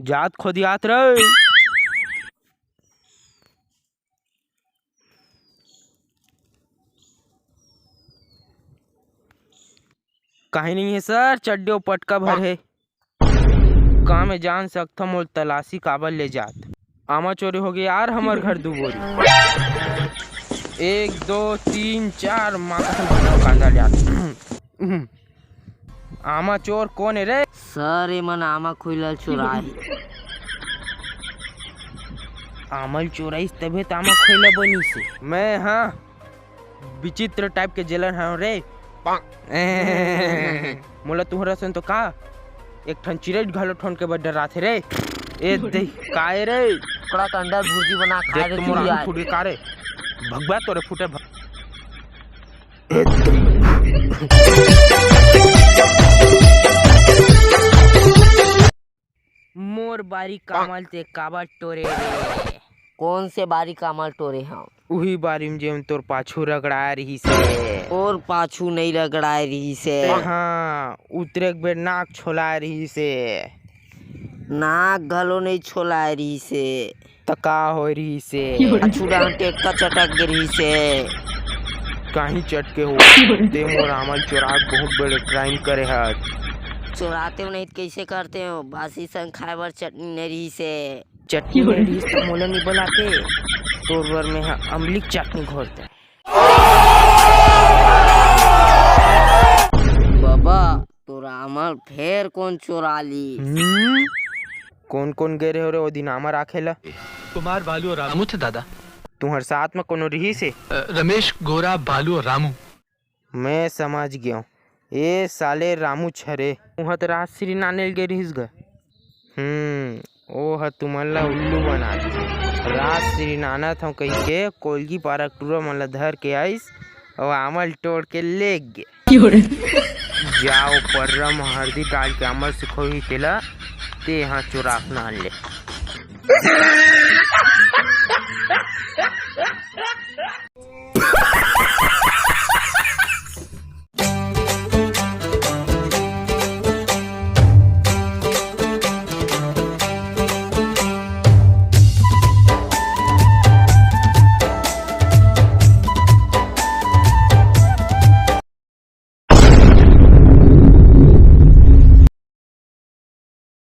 जात खोदियात रहे। कहीं नहीं है सर, चड्डे पटका भर है। का मैं जान सकता मोल तलाशी काबर ले जात। आमा चोरी हो गई यार हमार घर दू बोरी। 1 2 3 4 माँ कसम कांदा लिया। आमा चोर कौन है रे? सर ये मन आमा खुलल चुराए। आमल चोराइस तबे तो आमा खोला बनी से। मैं हाँ विचित्र टाइप के जेलर हाँ रे। मोला तुहरा सन तो का एक ठन चिरट घालो ठोन के बड़ डराथे रे। ए दे काय रे कड़ा अंडा भुर्जी बना खा देख रे तो मोरा चुरिया। फुटे का रे भगवा तोरे फुटे मोर बारी कामल ते काबा टोरे रे। कौन से बारी कामल टोरे हम? उही बारी में जेम तोर पाछू रगड़ा रही से। और पाछू नहीं रगड़ाए रही से। हाँ उतरे बेर नाक छोला रही से। नाक घलो नहीं छोलाए रही से। तका हो रही से। पाछू डांग टेक्का चटक गिरी से। कहीं चटके हो ते मोर आमल चोराक बहुत बड़े क्राइम करे है। चुराते हो नहीं तो कैसे करते हो? बासी संग खाए बर चटनी नहीं रही से। चटनी में रही तो मोला नहीं बनाते तोर बर में अमली चटनी घोरते। बाबा तोरा अमल फेर कौन चुरा ली? कौन कौन गए रहे हो रे ओ दिन आमा राखेला? कुमार, बालू और रामू थे दादा। तुम्हारे साथ में कोनो रही से? रमेश, गोरा, बालू और रामू। मैं समझ गया हूँ। ए साले रामू छरे वहाँ तो रात श्री नाने गए रहीस ग। ओ ह तुमला उल्लू बना दी। रात श्री नाना था कही के कोलगी पारा टूरा मन ला धर के आइस और आमल तोड़ के ले गए। जाओ पर्रम हल्दी डाल के आमल सिखोही तेला ते यहाँ चुराक नान ले।